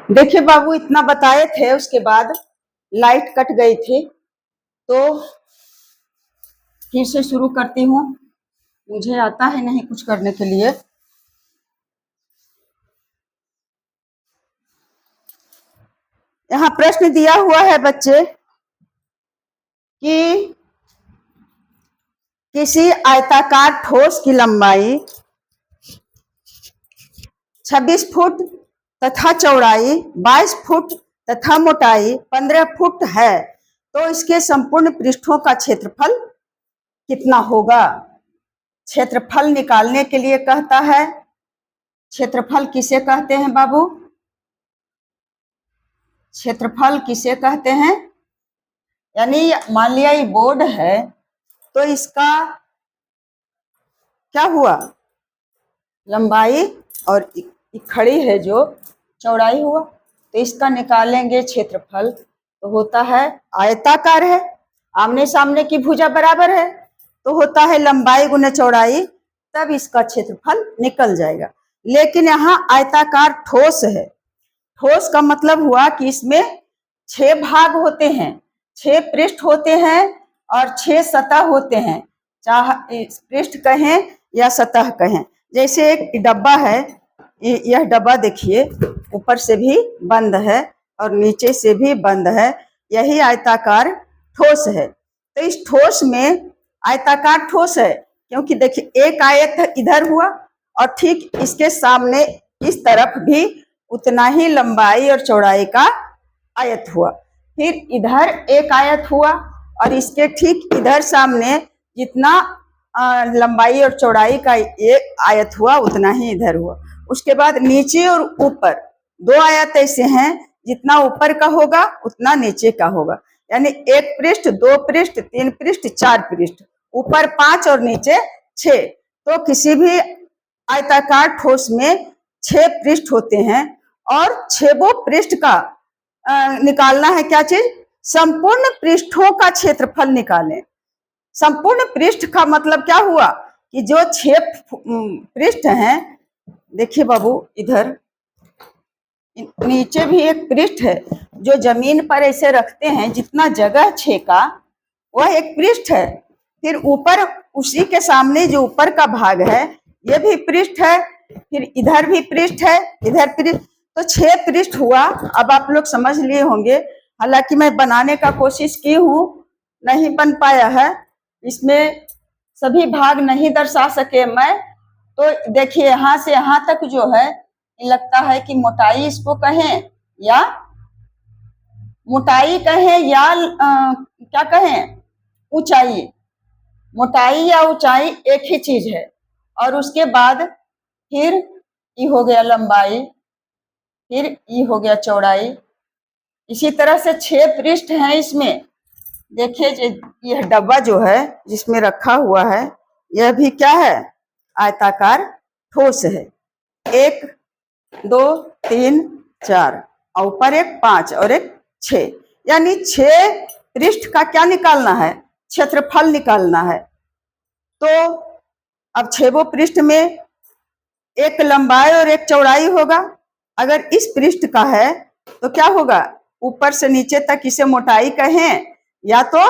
देखिए बाबू, इतना बताए थे, उसके बाद लाइट कट गई थी, तो फिर से शुरू करती हूँ। मुझे आता है नहीं कुछ करने के लिए। यहाँ प्रश्न दिया हुआ है बच्चे कि किसी आयताकार ठोस की लंबाई 26 फुट तथा चौड़ाई 22 फुट तथा मोटाई 15 फुट है, तो इसके संपूर्ण पृष्ठों का क्षेत्रफल कितना होगा। क्षेत्रफल निकालने के लिए कहता है। क्षेत्रफल किसे कहते हैं बाबू? क्षेत्रफल किसे कहते हैं? यानी मान लिया ये बोर्ड है, तो इसका क्या हुआ, लंबाई, और खड़ी है जो चौड़ाई हुआ, तो इसका निकालेंगे क्षेत्रफल। तो होता है, आयताकार है, आमने सामने की भुजा बराबर है, तो होता है लंबाई गुना चौड़ाई, तब इसका क्षेत्रफल निकल जाएगा। लेकिन यहाँ आयताकार ठोस है। ठोस का मतलब हुआ कि इसमें 6 भाग होते हैं, 6 पृष्ठ होते हैं और 6 सतह होते हैं, चाहे पृष्ठ कहें या सतह कहें। जैसे एक डब्बा है, यह डब्बा देखिए ऊपर से भी बंद है और नीचे से भी बंद है, यही आयताकार ठोस है। तो इस ठोस में आयताकार ठोस है क्योंकि देखिए एक आयत इधर हुआ और ठीक इसके सामने इस तरफ भी उतना ही लंबाई और चौड़ाई का आयत हुआ, फिर इधर एक आयत हुआ और इसके ठीक इधर सामने जितना लंबाई और चौड़ाई का एक आयत हुआ उतना ही इधर हुआ। उसके बाद नीचे और ऊपर 2 आयत ऐसे हैं, जितना ऊपर का होगा उतना नीचे का होगा, यानी 1 पृष्ठ 2 पृष्ठ 3 पृष्ठ 4 पृष्ठ, ऊपर 5 और नीचे 6। तो किसी भी आयताकार ठोस में 6 पृष्ठ होते हैं और 6 पृष्ठ का निकालना है क्या चीज, संपूर्ण पृष्ठों का क्षेत्रफल निकालें। संपूर्ण पृष्ठ का मतलब क्या हुआ कि जो 6 पृष्ठ हैं, देखिए बाबू इधर नीचे भी एक पृष्ठ है जो जमीन पर ऐसे रखते हैं, जितना जगह 6 का वह एक पृष्ठ है। फिर ऊपर उसी के सामने जो ऊपर का भाग है यह भी पृष्ठ है, फिर इधर भी पृष्ठ है, इधर पृष्ठ, तो 6 पृष्ठ हुआ। अब आप लोग समझ लिए होंगे, हालांकि मैं बनाने का कोशिश की हूँ, नहीं बन पाया है, इसमें सभी भाग नहीं दर्शा सके मैं। तो देखिए यहाँ से यहाँ तक जो है, लगता है कि मोटाई इसको कहें या मोटाई कहें या क्या कहें, ऊंचाई। मोटाई या ऊंचाई एक ही चीज है। और उसके बाद फिर ये हो गया लंबाई, फिर ये हो गया चौड़ाई। इसी तरह से 6 पृष्ठ हैं इसमें। देखिए यह डब्बा जो है जिसमें रखा हुआ है, यह भी क्या है, आयताकार ठोस है। 1 2 3 4 और ऊपर एक 5 और एक 6, यानी 6 पृष्ठ का क्या निकालना है, क्षेत्रफल निकालना है। तो अब 6 पृष्ठ में एक लंबाई और एक चौड़ाई होगा। अगर इस पृष्ठ का है तो क्या होगा, ऊपर से नीचे तक इसे मोटाई कहें या तो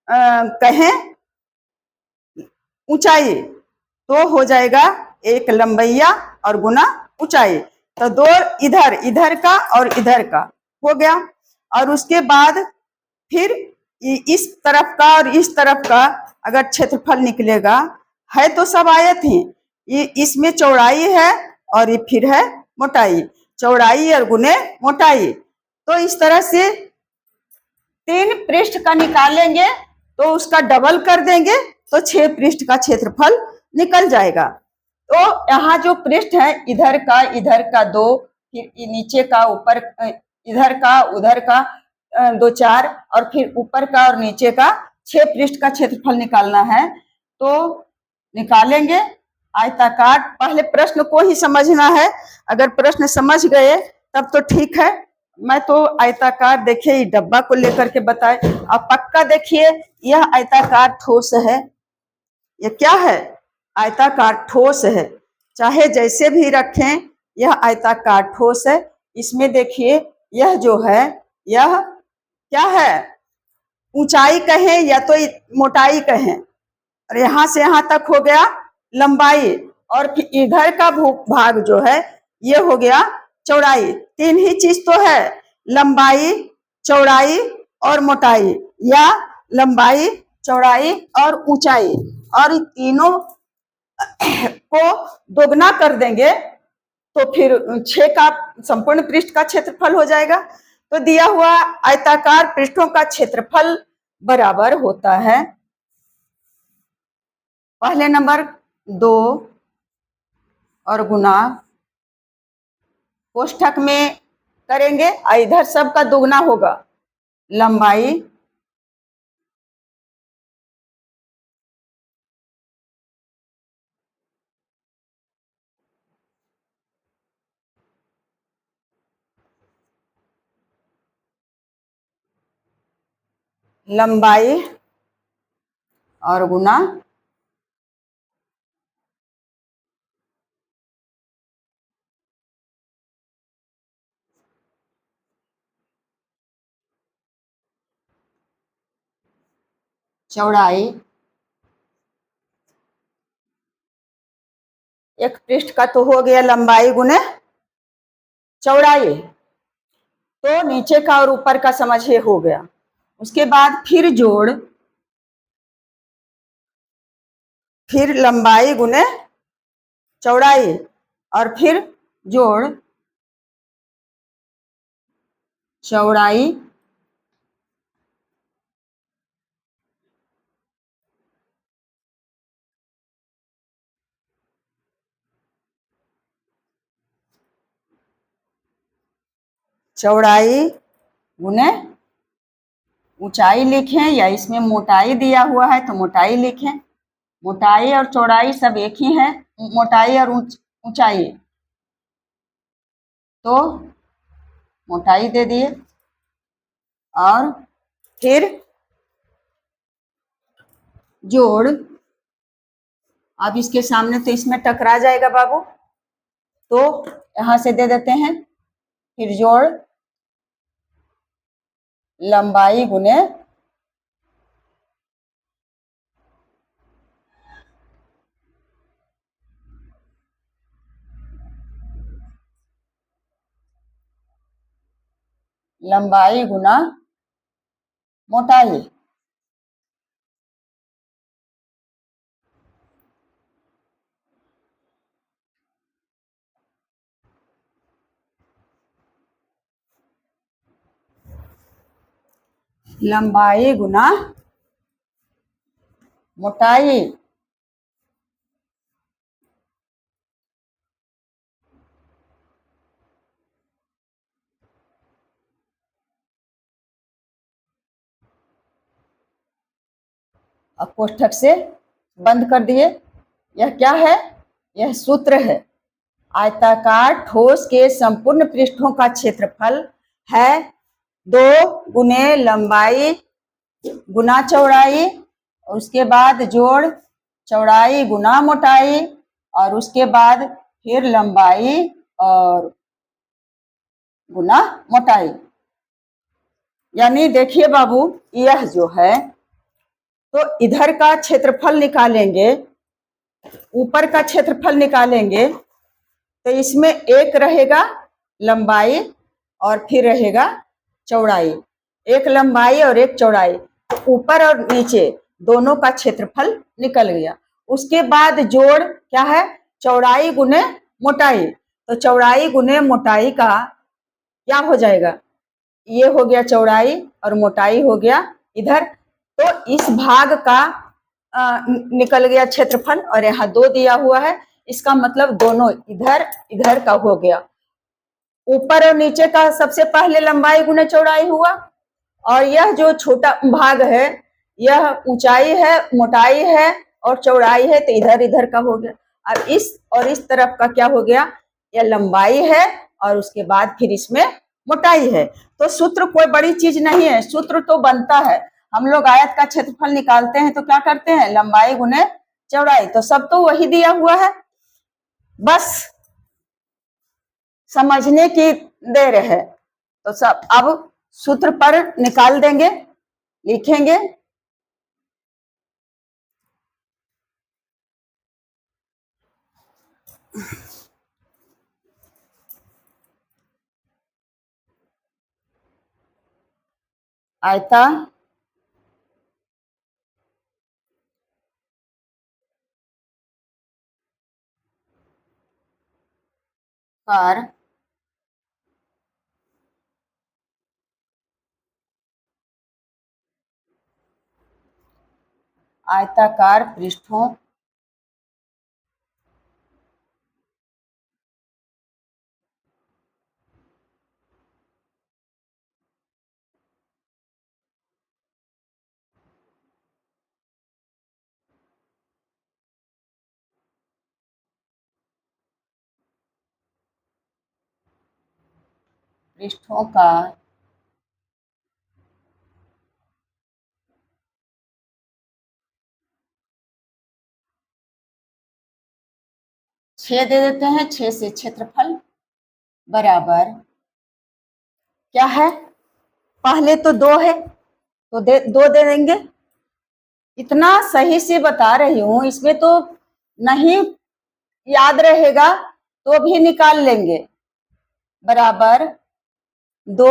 कहें ऊंचाई, तो हो जाएगा एक लंबैया और गुना ऊंचाई। तो 2 इधर, इधर का और इधर का हो गया। और उसके बाद फिर इस तरफ का और इस तरफ का अगर क्षेत्रफल निकलेगा, है तो सब आयत ही, ये इसमें चौड़ाई है और ये फिर है मोटाई, चौड़ाई और गुने मोटाई। तो इस तरह से 3 पृष्ठ का निकालेंगे तो उसका डबल कर देंगे तो 6 पृष्ठ का क्षेत्रफल निकल जाएगा। तो यहाँ जो पृष्ठ है, इधर का 2, फिर नीचे का ऊपर, इधर का उधर का 2 4 और फिर ऊपर का और नीचे का 6 पृष्ठ का क्षेत्रफल निकालना है। तो निकालेंगे आयताकार। पहले प्रश्न को ही समझना है, अगर प्रश्न समझ गए तब तो ठीक है। मैं तो आयताकार देखिए डब्बा को लेकर के बताए, अब पक्का देखिए यह आयताकार ठोस है। यह क्या है, आयताकार ठोस है, चाहे जैसे भी रखें यह आयताकार ठोस है। इसमें देखिए यह जो है यह क्या है, ऊंचाई कहें या तो मोटाई कहें, और यहाँ से यहाँ तक हो गया लंबाई, और इधर का भाग जो है ये हो गया चौड़ाई। तीन ही चीज तो है, लंबाई, चौड़ाई और मोटाई, या लंबाई, चौड़ाई और ऊंचाई, और तीनों को दोगुना कर देंगे तो फिर 6 का संपूर्ण पृष्ठ का क्षेत्रफल हो जाएगा। तो दिया हुआ आयताकार पृष्ठों का क्षेत्रफल बराबर होता है, पहले नंबर 2 और गुना कोष्ठक में करेंगे, इधर सब का दुगना होगा, लंबाई लंबाई और गुना चौड़ाई। एक पृष्ठ का तो हो गया लंबाई गुने चौड़ाई, तो नीचे का और ऊपर का समझिए हो गया। उसके बाद फिर जोड़, फिर लंबाई गुने चौड़ाई, और फिर जोड़ चौड़ाई चौड़ाई गुने ऊंचाई लिखें, या इसमें मोटाई दिया हुआ है तो मोटाई लिखें। मोटाई और चौड़ाई सब एक ही है, मोटाई और ऊंचाई, तो मोटाई दे दिए, और फिर जोड़, अब इसके सामने तो इसमें टकरा जाएगा बाबू, तो यहां से दे देते हैं, फिर जोड़ लंबाई गुने लंबाई गुना मोटाई। लंबाई गुना मोटाई, अब कोष्ठक से बंद कर दिए। यह क्या है, यह सूत्र है, आयताकार ठोस के संपूर्ण पृष्ठों का क्षेत्रफल है 2 गुने लंबाई गुना चौड़ाई, उसके बाद जोड़ चौड़ाई गुना मोटाई, और उसके बाद फिर लंबाई और गुना मोटाई। यानी देखिए बाबू, यह जो है तो इधर का क्षेत्रफल निकालेंगे, ऊपर का क्षेत्रफल निकालेंगे, तो इसमें एक रहेगा लंबाई और फिर रहेगा चौड़ाई, एक लंबाई और एक चौड़ाई, ऊपर और नीचे दोनों का क्षेत्रफल निकल गया। उसके बाद जोड़ क्या है, चौड़ाई गुने मोटाई, तो चौड़ाई गुने मोटाई का क्या हो जाएगा, ये हो गया चौड़ाई और मोटाई हो गया इधर, तो इस भाग का निकल गया क्षेत्रफल, और यहाँ 2 दिया हुआ है, इसका मतलब दोनों इधर इधर का हो गया। ऊपर और नीचे का सबसे पहले लंबाई गुने चौड़ाई हुआ, और यह जो छोटा भाग है यह ऊंचाई है, मोटाई है और चौड़ाई है, तो इधर इधर का हो गया। और इस तरफ का क्या हो गया, यह लंबाई है और उसके बाद फिर इसमें मोटाई है। तो सूत्र कोई बड़ी चीज नहीं है, सूत्र तो बनता है, हम लोग आयत का क्षेत्रफल निकालते हैं तो क्या करते हैं, लंबाई गुने चौड़ाई, तो सब तो वही दिया हुआ है, बस समझने की दे रहे हैं। तो सब अब सूत्र पर निकाल देंगे, लिखेंगे। आयताकार आयताकार पृष्ठों पृष्ठों का छः दे देते हैं, 6 से क्षेत्रफल बराबर क्या है, पहले तो 2 है तो 2 दे देंगे। इतना सही से बता रही हूं, इसमें तो नहीं याद रहेगा तो भी निकाल लेंगे। बराबर 2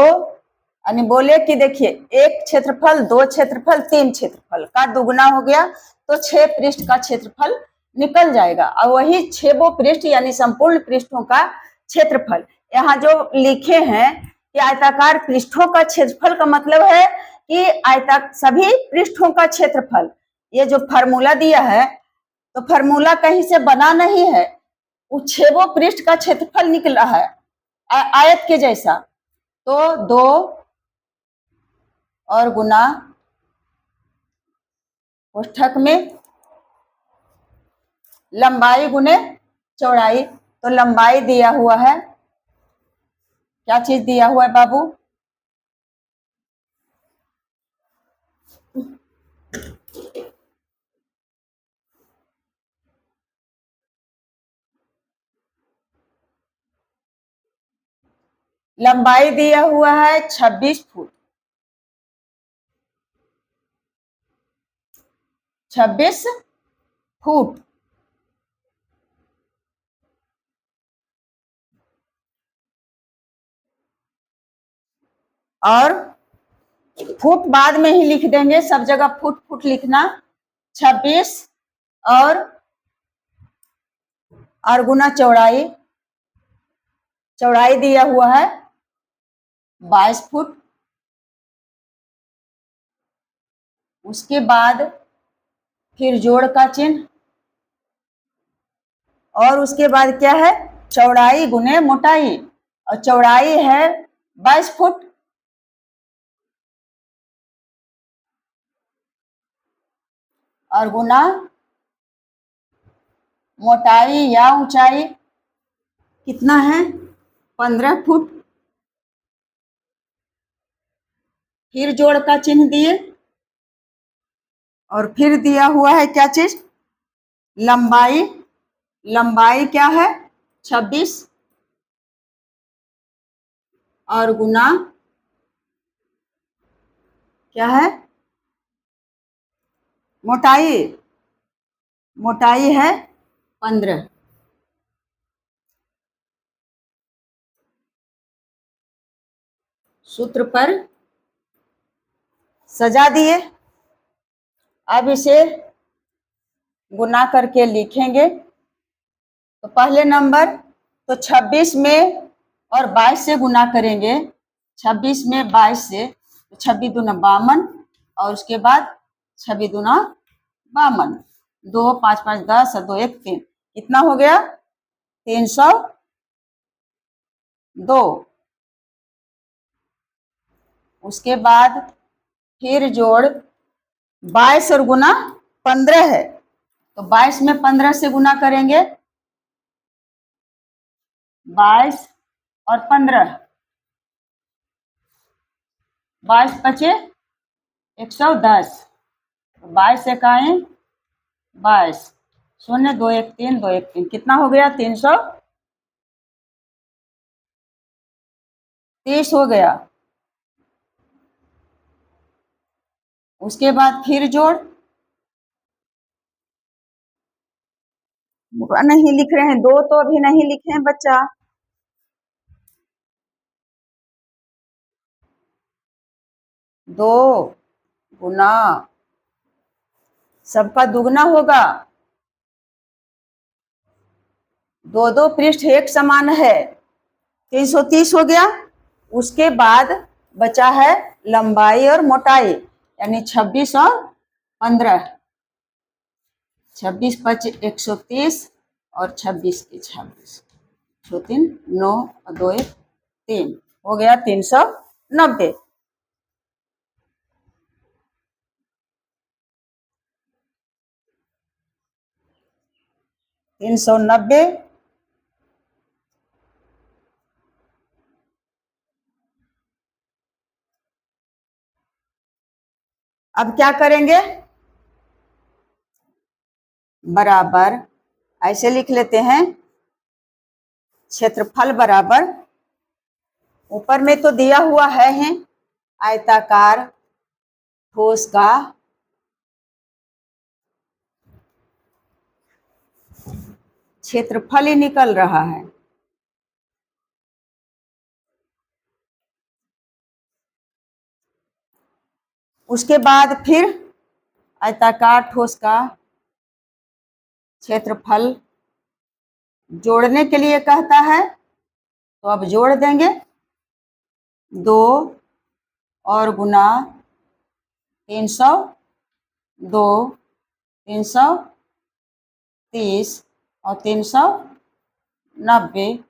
यानी बोले कि देखिए 1 क्षेत्रफल, 2 क्षेत्रफल, 3 क्षेत्रफल का दुगुना हो गया तो 6 पृष्ठ का क्षेत्रफल निकल जाएगा। और वही 6 पृष्ठ यानी संपूर्ण पृष्ठों का क्षेत्रफल। यहाँ जो लिखे हैं कि आयताकार पृष्ठों का क्षेत्रफल का मतलब है कि सभी पृष्ठों का क्षेत्रफल। ये जो फार्मूला दिया है तो फार्मूला कहीं से बना नहीं है, वो 6 पृष्ठ का क्षेत्रफल निकला है आयत के जैसा। तो 2 और गुना कोष्ठक में लंबाई गुने चौड़ाई। तो लंबाई दिया हुआ है, क्या चीज दिया हुआ है बाबू, लंबाई दिया हुआ है 26 फुट। 26 फुट। और फुट बाद में ही लिख देंगे, सब जगह फुट फुट लिखना। 26 और गुना चौड़ाई, चौड़ाई दिया हुआ है 22 फुट। उसके बाद फिर जोड़ का चिन्ह, और उसके बाद क्या है, चौड़ाई गुने मोटाई। और चौड़ाई है 22 फुट और गुना मोटाई या ऊंचाई कितना है, 15 फुट। फिर जोड़ का चिन्ह दिए और फिर दिया हुआ है क्या चीज, लंबाई। लंबाई क्या है 26 और गुना क्या है, मोटाई। मोटाई है 15। सूत्र पर सजा दिए। अब इसे गुना करके लिखेंगे। तो पहले नंबर तो 26 में और 22 से गुना करेंगे। 26 में 22 से तो 26 दूना 52 और उसके बाद 26 दूना 52, 2 5 5 10 और 2 1 3, कितना हो गया 302। उसके बाद फिर जोड़ 22 और गुना 15 है तो 22 में 15 से गुना करेंगे, 22 और 15, 22 पचे 110, 22 इकाई 22, 0 2 1 3 2 1 3, कितना हो गया 300। 30 हो गया। उसके बाद फिर जोड़, नहीं लिख रहे हैं, 2 तो अभी नहीं लिखे हैं बच्चा। 2 गुना, सबका दुगना होगा। 2 पृष्ठ एक समान है, 330 हो गया। उसके बाद बचा है लंबाई और मोटाई, यानी 26 और 15। 26 5 130 और 26 की 26, 3 9 और 2 1 3, हो गया 390। 390। अब क्या करेंगे, बराबर ऐसे लिख लेते हैं, क्षेत्रफल बराबर, ऊपर में तो दिया हुआ है आयताकार ठोस का क्षेत्रफल ही निकल रहा है। उसके बाद फिर आयताकार ठोस का क्षेत्रफल जोड़ने के लिए कहता है, तो अब जोड़ देंगे। 2 और गुना 300, 2 330 और 390,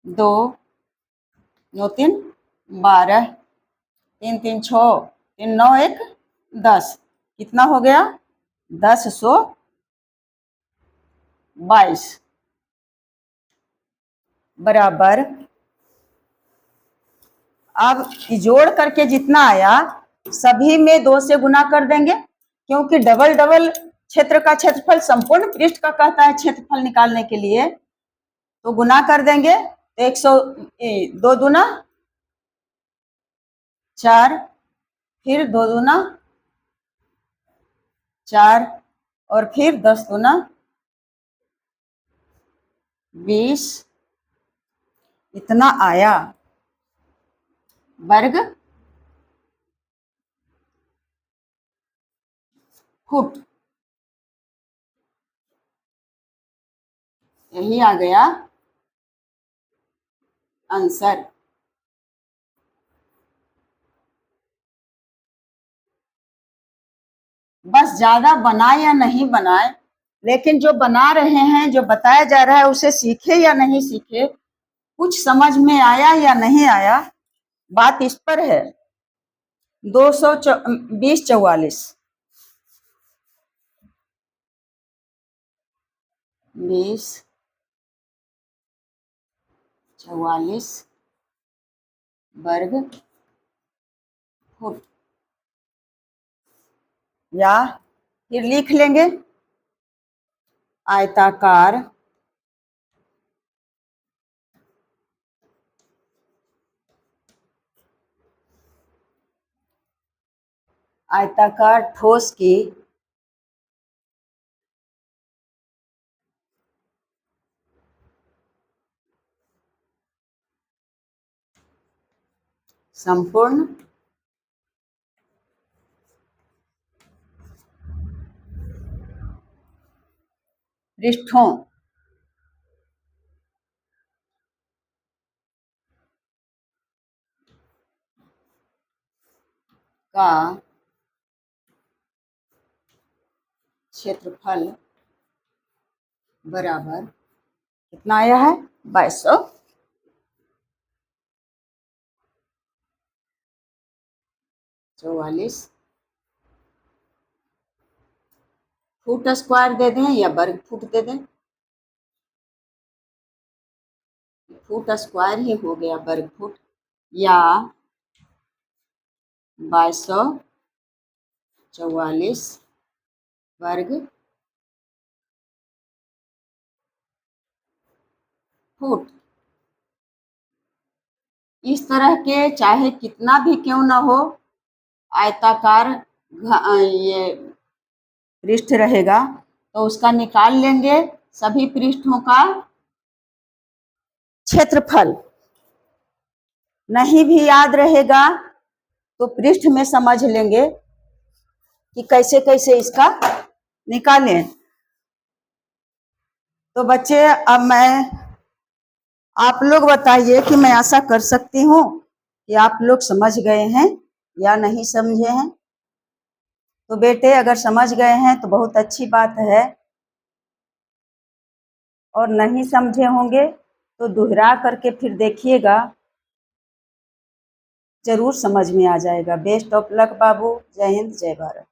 2 9 3 12, 3 3 6, 3 9 1 10, कितना हो गया, 1022 बराबर। अब जोड़ करके जितना आया सभी में 2 से गुना कर देंगे, क्योंकि डबल डबल क्षेत्र का क्षेत्रफल संपूर्ण पृष्ठ का कहता है क्षेत्रफल निकालने के लिए, तो गुना कर देंगे। 100 2 दूना 4, फिर 2 दूना 4, और फिर 10 दूना 20, इतना आया वर्ग फुट। यही आ गया आंसर। बस ज्यादा बनाए या नहीं बनाए, लेकिन जो बना रहे हैं, जो बताया जा रहा है, उसे सीखे या नहीं सीखे, कुछ समझ में आया या नहीं आया, बात इस पर है। 220 44 20 44 वर्ग फुट, या फिर लिख लेंगे आयताकार आयताकार ठोस की संपूर्ण पृष्ठों का क्षेत्रफल बराबर कितना आया है, 2244 फुट स्क्वायर दे दें या वर्ग फुट दे दें, फुट स्क्वायर ही हो गया वर्ग फुट, या 2244 वर्ग फुट। इस तरह के चाहे कितना भी क्यों ना हो, आयताकार ये पृष्ठ रहेगा तो उसका निकाल लेंगे सभी पृष्ठों का क्षेत्रफल। नहीं भी याद रहेगा तो पृष्ठ में समझ लेंगे कि कैसे कैसे इसका निकालें। तो बच्चे अब आप लोग बताइए कि मैं आशा कर सकती हूँ कि आप लोग समझ गए हैं या नहीं समझे हैं। तो बेटे अगर समझ गए हैं तो बहुत अच्छी बात है, और नहीं समझे होंगे तो दोहरा करके फिर देखिएगा, जरूर समझ में आ जाएगा। बेस्ट ऑफ लक बाबू। जय हिंद, जय भारत।